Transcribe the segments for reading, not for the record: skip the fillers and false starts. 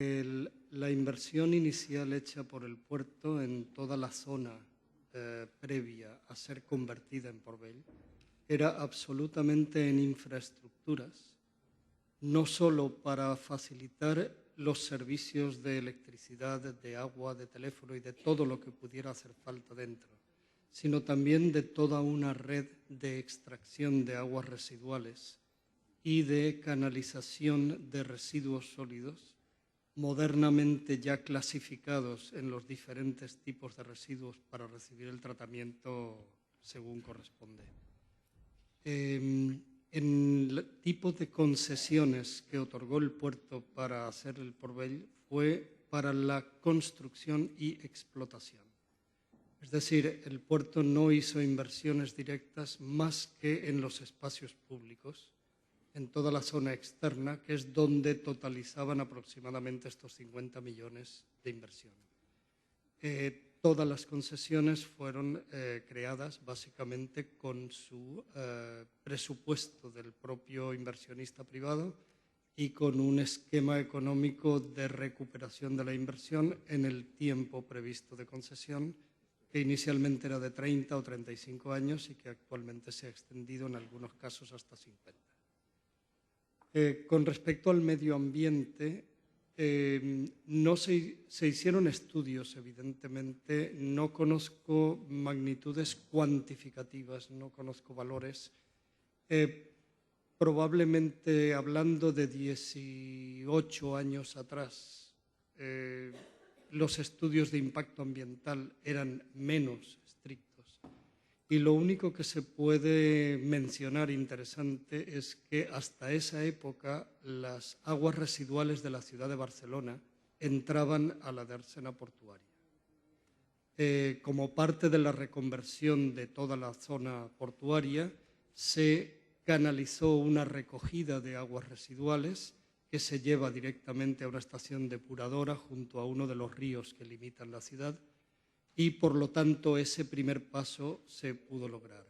La inversión inicial hecha por el puerto en toda la zona previa a ser convertida en Port-Vell era absolutamente en infraestructuras, no solo para facilitar los servicios de electricidad, de agua, de teléfono y de todo lo que pudiera hacer falta dentro, sino también de toda una red de extracción de aguas residuales y de canalización de residuos sólidos, modernamente ya clasificados en los diferentes tipos de residuos para recibir el tratamiento según corresponde. En el tipo de concesiones que otorgó el puerto para hacer el Port-Vell fue para la construcción y explotación. Es decir, el puerto no hizo inversiones directas más que en los espacios públicos, en toda la zona externa, que es donde totalizaban aproximadamente estos 50 millones de inversión. Todas las concesiones fueron creadas básicamente con su presupuesto del propio inversionista privado y con un esquema económico de recuperación de la inversión en el tiempo previsto de concesión, que inicialmente era de 30 o 35 años y que actualmente se ha extendido en algunos casos hasta 50. Con respecto al medio ambiente, no se hicieron estudios, evidentemente, no conozco magnitudes cuantificativas, no conozco valores. Probablemente hablando de 18 años atrás, los estudios de impacto ambiental eran menos estrictos. Y lo único que se puede mencionar interesante es que hasta esa época las aguas residuales de la ciudad de Barcelona entraban a la dársena portuaria. Como parte de la reconversión de toda la zona portuaria, se canalizó una recogida de aguas residuales que se lleva directamente a una estación depuradora junto a uno de los ríos que limitan la ciudad, y por lo tanto ese primer paso se pudo lograr.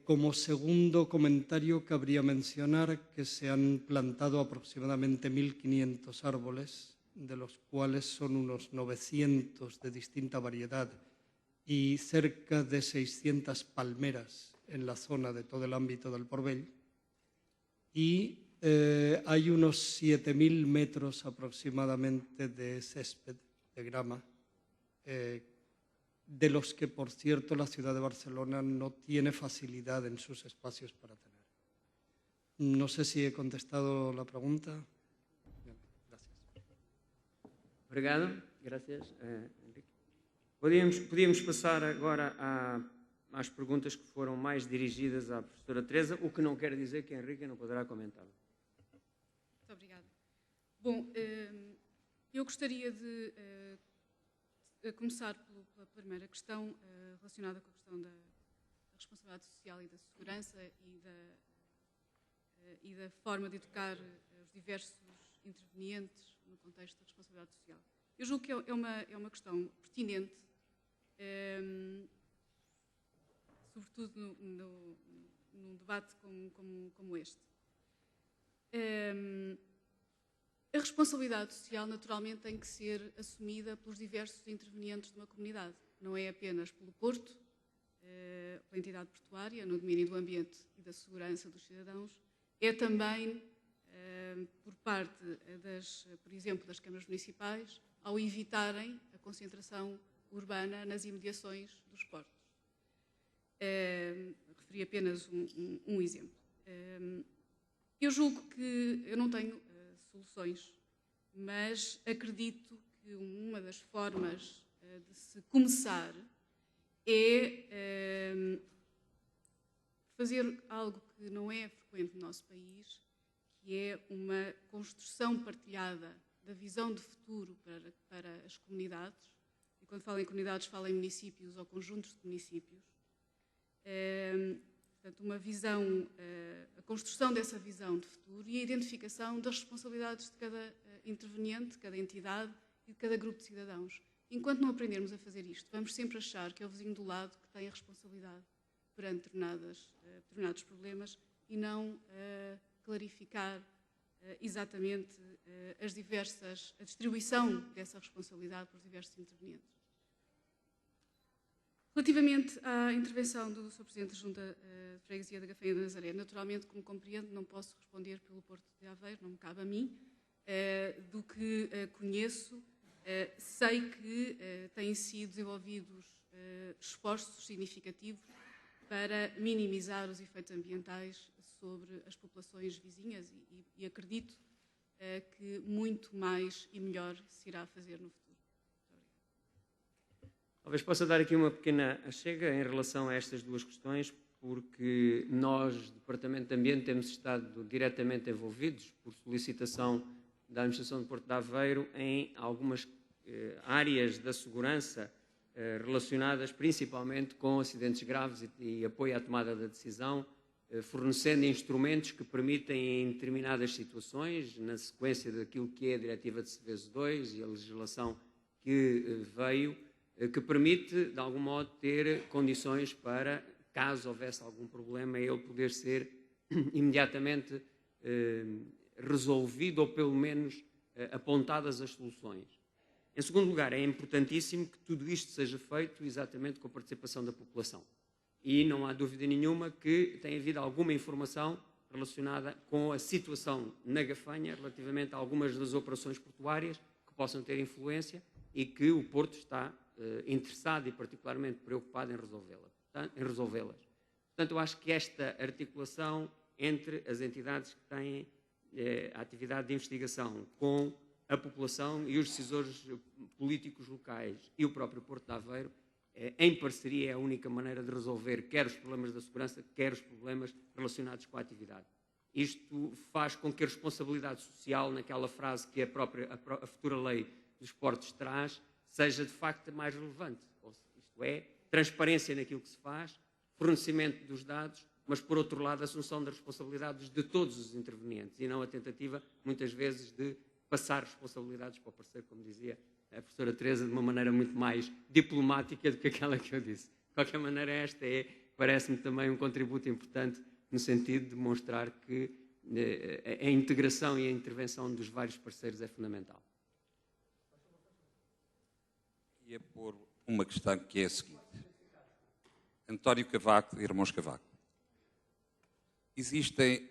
Como segundo comentario cabría mencionar que se han plantado aproximadamente 1.500 árboles, de los cuales son unos 900 de distinta variedad y cerca de 600 palmeras en la zona de todo el ámbito del Port-Vell, y hay unos 7.000 metros aproximadamente de césped, de grama, de los que, por cierto, la ciudad de Barcelona no tiene facilidad en sus espacios para tener. No sé si he contestado la pregunta. Bien, gracias. Obrigado. Gracias, Enrique. Podíamos passar agora às perguntas que foram mais dirigidas à professora Teresa, o que não quer dizer que a Enrique não poderá comentá-lo. Muito obrigada. Bom, eu gostaria de começar pela primeira questão relacionada com a questão da responsabilidade social e da segurança e da forma de educar os diversos intervenientes no contexto da responsabilidade social. Eu julgo que é uma questão pertinente, sobretudo num debate como este. A responsabilidade social, naturalmente, tem que ser assumida pelos diversos intervenientes de uma comunidade. Não é apenas pelo Porto, pela entidade portuária, no domínio do ambiente e da segurança dos cidadãos, é também por parte, por exemplo, das câmaras municipais, ao evitarem a concentração urbana nas imediações dos portos. Referi apenas um exemplo. Eu julgo que eu não tenho soluções, mas acredito que uma das formas de se começar é fazer algo que não é frequente no nosso país, que é uma construção partilhada da visão de futuro para as comunidades. E quando falo em comunidades, falo em municípios ou conjuntos de municípios. Portanto, uma visão, a construção dessa visão de futuro e a identificação das responsabilidades de cada interveniente, de cada entidade e de cada grupo de cidadãos. Enquanto não aprendermos a fazer isto, vamos sempre achar que é o vizinho do lado que tem a responsabilidade perante determinados problemas e não clarificar exatamente a distribuição dessa responsabilidade pelos diversos intervenientes. Relativamente à intervenção do Sr. Presidente da Junta de Freguesia da Gafanha de Nazaré, naturalmente, como compreendo, não posso responder pelo Porto de Aveiro, não me cabe a mim. Do que conheço, sei que têm sido desenvolvidos esforços significativos para minimizar os efeitos ambientais sobre as populações vizinhas e acredito que muito mais e melhor se irá fazer no futuro. Talvez possa dar aqui uma pequena achega em relação a estas duas questões, porque nós, Departamento de Ambiente, temos estado diretamente envolvidos por solicitação da Administração de Porto de Aveiro em algumas áreas da segurança relacionadas principalmente com acidentes graves e apoio à tomada da decisão, fornecendo instrumentos que permitem em determinadas situações, na sequência daquilo que é a Diretiva de Seveso II e a legislação que veio, que permite, de algum modo, ter condições para, caso houvesse algum problema, ele poder ser imediatamente resolvido ou, pelo menos, apontadas as soluções. Em segundo lugar, é importantíssimo que tudo isto seja feito exatamente com a participação da população. E não há dúvida nenhuma que tem havido alguma informação relacionada com a situação na Gafanha relativamente a algumas das operações portuárias que possam ter influência e que o Porto está interessado e particularmente preocupado em resolvê-las. Portanto, eu acho que esta articulação entre as entidades que têm a atividade de investigação com a população e os decisores políticos locais e o próprio Porto de Aveiro, em parceria, é a única maneira de resolver quer os problemas da segurança, quer os problemas relacionados com a atividade. Isto faz com que a responsabilidade social, naquela frase que a futura lei dos portos traz, seja de facto mais relevante. Isto é, transparência naquilo que se faz, fornecimento dos dados, mas, por outro lado, a assunção das responsabilidades de todos os intervenientes e não a tentativa, muitas vezes, de passar responsabilidades para o parceiro, como dizia a professora Teresa, de uma maneira muito mais diplomática do que aquela que eu disse. De qualquer maneira, esta parece-me também um contributo importante no sentido de demonstrar que a integração e a intervenção dos vários parceiros é fundamental. Ia pôr uma questão que é a seguinte. António Cavaco e Irmãos Cavaco. Existem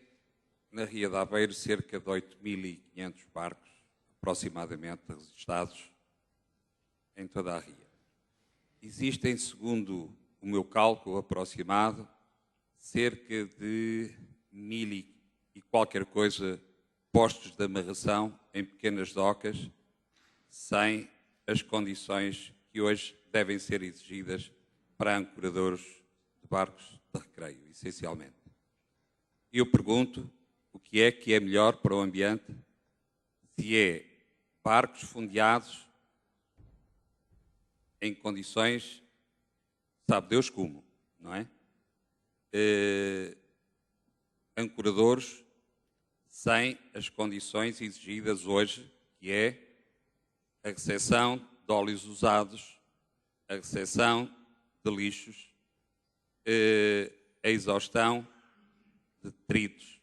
na Ria de Aveiro cerca de 8.500 barcos, aproximadamente, registados em toda a Ria. Existem, segundo o meu cálculo aproximado, cerca de 1.000 e qualquer coisa postos de amarração em pequenas docas, sem as condições que hoje devem ser exigidas para ancoradores de barcos de recreio, essencialmente. E eu pergunto o que é melhor para o ambiente, se é barcos fundeados em condições, sabe Deus como, não é? Ancoradores sem as condições exigidas hoje, que é a recepção de óleos usados, a recepção de lixos, a exaustão de detritos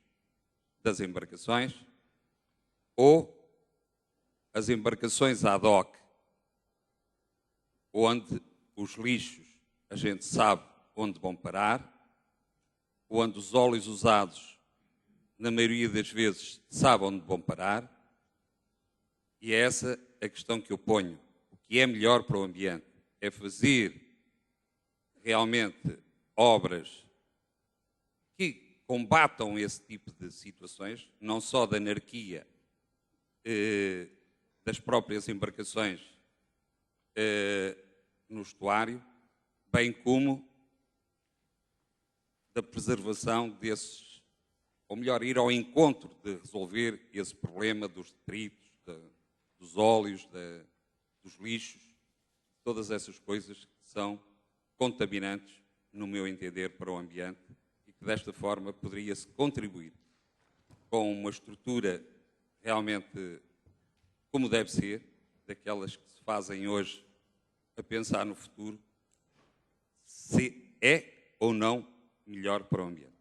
das embarcações ou as embarcações ad hoc, onde os lixos a gente sabe onde vão parar, onde os óleos usados, na maioria das vezes, sabe onde vão parar, e é essa a questão que eu ponho. O que é melhor para o ambiente é fazer realmente obras que combatam esse tipo de situações, não só da anarquia das próprias embarcações no estuário, bem como da preservação desses, ou melhor, ir ao encontro de resolver esse problema dos detritos, dos óleos, dos lixos, todas essas coisas que são contaminantes, no meu entender, para o ambiente e que desta forma poderia-se contribuir com uma estrutura realmente como deve ser, daquelas que se fazem hoje a pensar no futuro, se é ou não melhor para o ambiente.